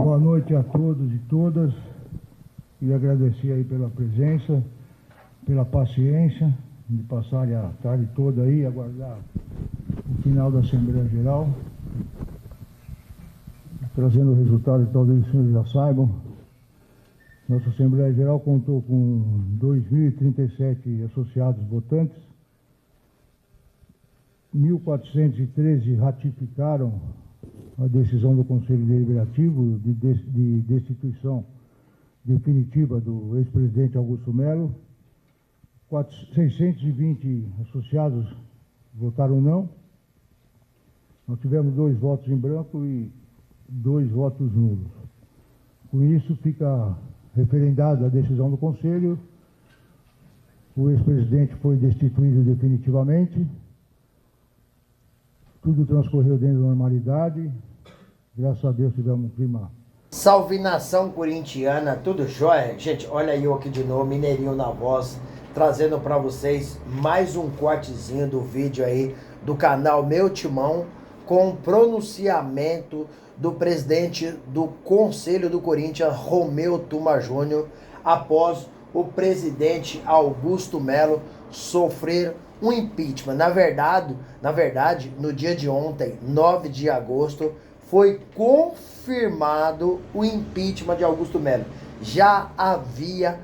Boa noite a todos e todas e agradecer aí pela presença, pela paciência de passarem a tarde toda aí, aguardar o final da Assembleia Geral, trazendo o resultado que talvez os senhores já saibam. Nossa Assembleia Geral contou com 2.037 associados votantes, 1.413 ratificaram a decisão do Conselho Deliberativo de destituição definitiva do ex-presidente Augusto Melo, 620 associados votaram não, nós tivemos 2 votos em branco e 2 votos nulos. Com isso, fica referendada a decisão do Conselho, o ex-presidente foi destituído definitivamente, tudo transcorreu dentro da normalidade, graças a Deus tivemos um clima. Salve nação corintiana, tudo jóia? Gente, olha eu aqui de novo, Mineirinho na voz, trazendo para vocês mais um cortezinho do vídeo aí do canal Meu Timão, com o pronunciamento do presidente do Conselho do Corinthians, Romeu Tuma Júnior, após o presidente Augusto Melo sofrer um impeachment. Na verdade, no dia de ontem, 9 de agosto, foi confirmado o impeachment de Augusto Melo. Já havia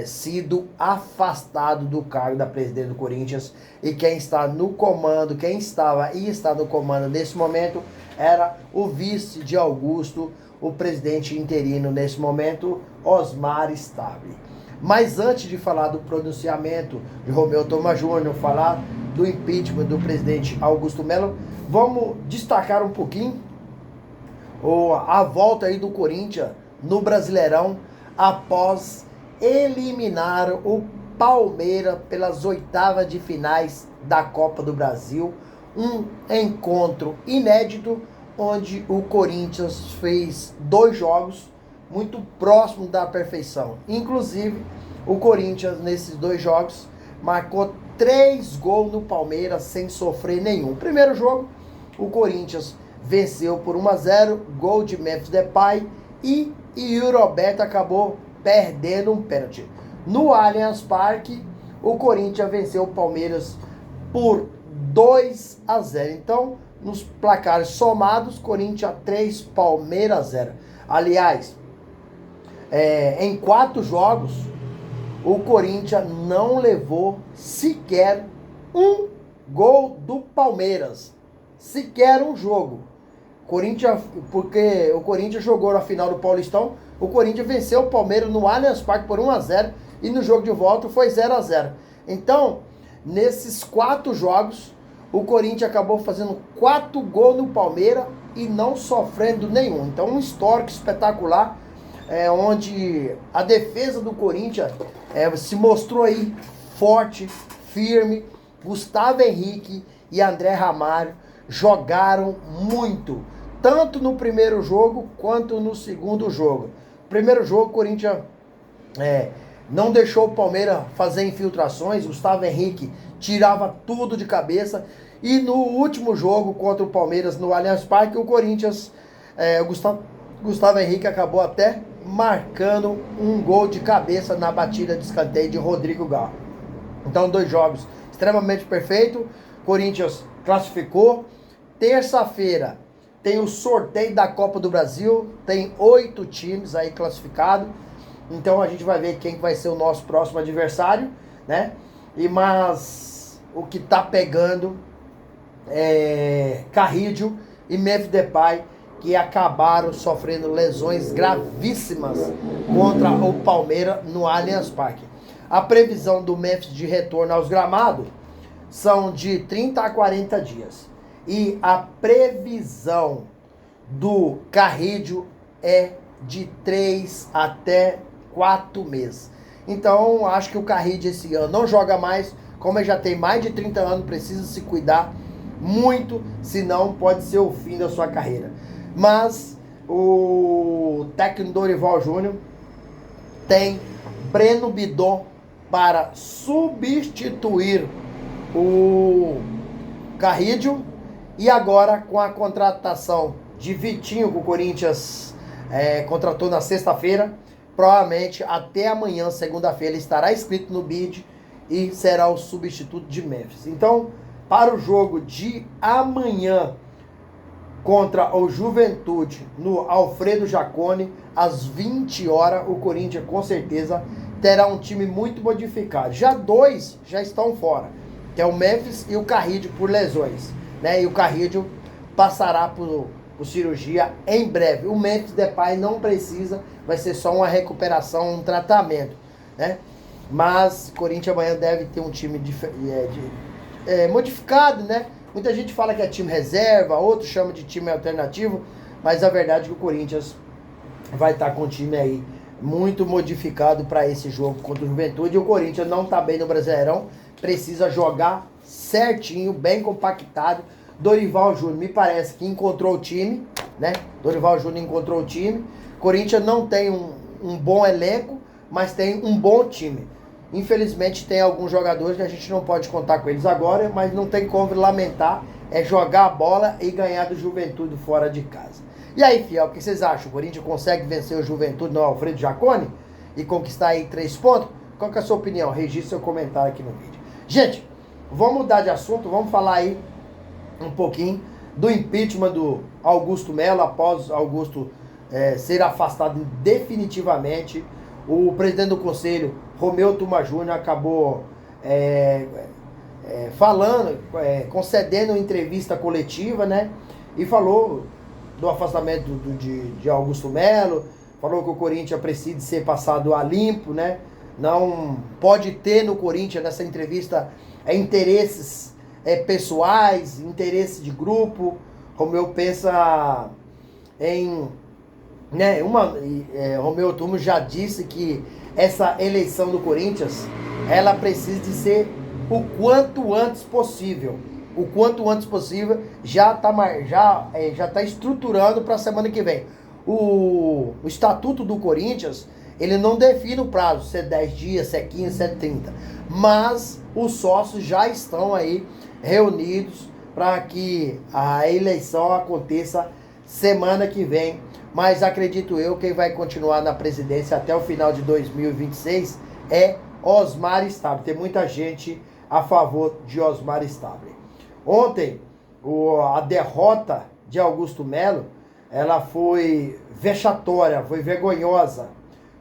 sido afastado do cargo da presidência do Corinthians, e quem está no comando, quem estava e está no comando nesse momento, era o vice de Augusto, o presidente interino nesse momento, Osmar Stable. Mas antes de falar do pronunciamento de Romeu Tuma Júnior, falar do impeachment do presidente Augusto Melo, vamos destacar um pouquinho a volta aí do Corinthians no Brasileirão após eliminar o Palmeiras pelas oitavas de finais da Copa do Brasil. Um encontro inédito onde o Corinthians fez 2 jogos muito próximo da perfeição. Inclusive, o Corinthians, nesses 2 jogos, marcou 3 gols no Palmeiras sem sofrer nenhum. Primeiro jogo, o Corinthians venceu por 1-0, gol de Memphis Depay, e o Roberto acabou perdendo um pênalti. No Allianz Parque, o Corinthians venceu o Palmeiras por 2-0. Então, nos placares somados, Corinthians 3, Palmeiras 0. Aliás, em 4 jogos, o Corinthians não levou sequer um gol do Palmeiras. Sequer um jogo. Porque o Corinthians jogou na final do Paulistão, o Corinthians venceu o Palmeiras no Allianz Parque por 1-0 e no jogo de volta foi 0-0. Então, nesses 4 jogos, o Corinthians acabou fazendo 4 gols no Palmeiras e não sofrendo nenhum. Então, um histórico espetacular, onde a defesa do Corinthians se mostrou aí forte, firme. Gustavo Henrique e André Ramalho jogaram muito, tanto no primeiro jogo quanto no segundo jogo. Primeiro jogo, o Corinthians não deixou o Palmeiras fazer infiltrações, Gustavo Henrique tirava tudo de cabeça, e no último jogo contra o Palmeiras no Allianz Parque, o Corinthians, Gustavo Henrique acabou até marcando um gol de cabeça na batida de escanteio de Rodrigo Galo. Então, 2 jogos extremamente perfeitos. Corinthians classificou. Terça-feira tem o sorteio da Copa do Brasil. Tem 8 times aí classificados. Então a gente vai ver quem vai ser o nosso próximo adversário, né? Mas o que tá pegando é Carrillo e Memphis Depay, que acabaram sofrendo lesões gravíssimas contra o Palmeiras no Allianz Parque. A previsão do Memphis de retorno aos gramados são de 30 a 40 dias. E a previsão do Carrillo é de 3 até 4 meses. Então, acho que o Carrillo esse ano não joga mais. Como ele já tem mais de 30 anos, precisa se cuidar muito, senão pode ser o fim da sua carreira. Mas o técnico Dorival Júnior tem Breno Bidon para substituir o Carrillo, e agora com a contratação de Vitinho, que o Corinthians contratou na sexta-feira. Provavelmente até amanhã, segunda-feira, ele estará inscrito no BID e será o substituto de Memphis. Então, para o jogo de amanhã contra o Juventude no Alfredo Jaconi, às 20 horas, o Corinthians com certeza terá um time muito modificado. Já dois já estão fora, que é o Memphis e o Carrillo por lesões, né? E o Carrillo passará por cirurgia em breve. O Memphis Depay não precisa, vai ser só uma recuperação, um tratamento, né? Mas o Corinthians amanhã deve ter um time modificado, né? Muita gente fala que é time reserva, outros chamam de time alternativo, mas a verdade é que o Corinthians vai estar com o time aí muito modificado para esse jogo contra o Juventude. E o Corinthians não está bem no Brasileirão, precisa jogar certinho, bem compactado. Dorival Júnior me parece que encontrou o time, né? Dorival Júnior encontrou o time. Corinthians não tem um bom elenco, mas tem um bom time. Infelizmente tem alguns jogadores que a gente não pode contar com eles agora, mas não tem como lamentar, é jogar a bola e ganhar do Juventude fora de casa. E aí, fiel, o que vocês acham? O Corinthians consegue vencer o Juventude no Alfredo Jaconi e conquistar aí 3 pontos? Qual que é a sua opinião? Registre seu comentário aqui no vídeo. Gente, vamos mudar de assunto, vamos falar aí um pouquinho do impeachment do Augusto Melo, após Augusto ser afastado definitivamente. O presidente do conselho, Romeu Tuma Júnior, acabou concedendo entrevista coletiva, né? E falou do afastamento de Augusto Melo, falou que o Corinthians precisa ser passado a limpo, né? Não pode ter no Corinthians, nessa entrevista, interesses pessoais, interesses de grupo. Romeu pensa em... Romeu Tuma já disse que essa eleição do Corinthians, ela precisa de ser o quanto antes possível. O quanto antes possível, já tá estruturando para a semana que vem. O estatuto do Corinthians, ele não define o prazo, se é 10 dias, se é 15, se é 30. Mas os sócios já estão aí reunidos para que a eleição aconteça semana que vem. Mas acredito eu, quem vai continuar na presidência até o final de 2026 é Osmar Stable. Tem muita gente a favor de Osmar Stable. Ontem, a derrota de Augusto Melo, ela foi vexatória, foi vergonhosa,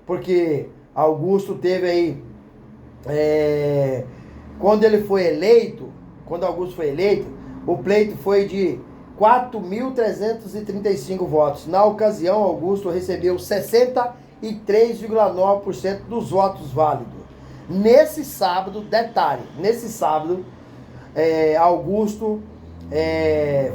porque Augusto teve aí, quando Augusto foi eleito, o pleito foi de 4.335 votos. Na ocasião, Augusto recebeu 63,9% dos votos válidos. Nesse sábado, detalhe, Augusto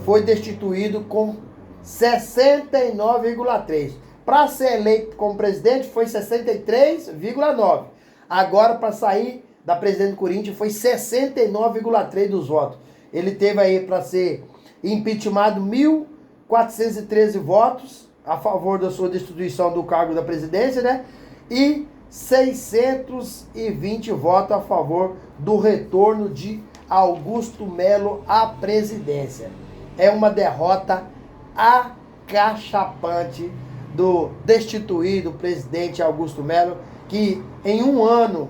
foi destituído com 69,3%. Para ser eleito como presidente foi 63,9%. Agora, para sair da presidente do Corinthians, foi 69,3% dos votos. Ele teve aí para ser impeachmentado 1.413 votos a favor da sua destituição do cargo da presidência, né? E 620 votos a favor do retorno de Augusto Melo à presidência. É uma derrota acachapante do destituído presidente Augusto Melo, que em 1 ano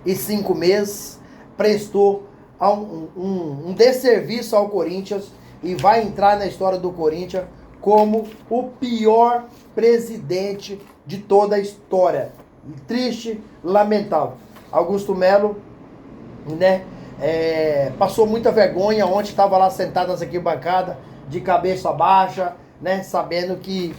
e 5 meses prestou um desserviço ao Corinthians e vai entrar na história do Corinthians como o pior presidente de toda a história. Triste, lamentável. Augusto Melo, né, passou muita vergonha. Ontem estava lá sentado nessa arquibancada, de cabeça baixa, né, sabendo que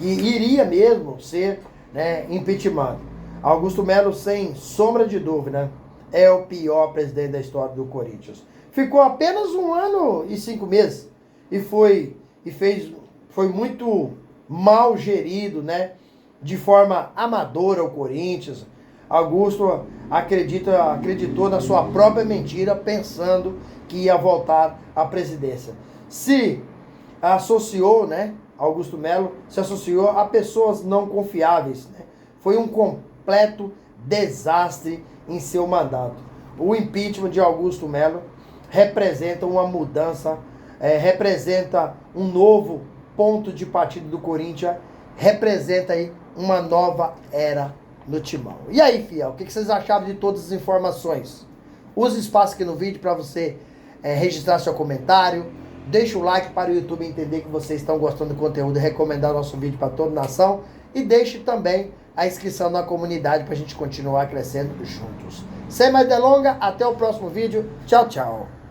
iria mesmo ser, né, impeachment. Augusto Melo, sem sombra de dúvida, é o pior presidente da história do Corinthians. Ficou apenas 1 ano e 5 meses e foi muito mal gerido, né? De forma amadora o Corinthians. Augusto acreditou na sua própria mentira, pensando que ia voltar à presidência. Se associou, né? Augusto Melo se associou a pessoas não confiáveis, né? Foi um completo desastre em seu mandato. O impeachment de Augusto Melo representa uma mudança, representa um novo ponto de partida do Corinthians, representa aí uma nova era no Timão. E aí, fiel, o que vocês acharam de todas as informações? Use o espaço aqui no vídeo para você registrar seu comentário, deixa o like para o YouTube entender que vocês estão gostando do conteúdo e recomendar o nosso vídeo para toda a nação, e deixe também a inscrição na comunidade para a gente continuar crescendo juntos. Sem mais delongas, até o próximo vídeo. Tchau, tchau.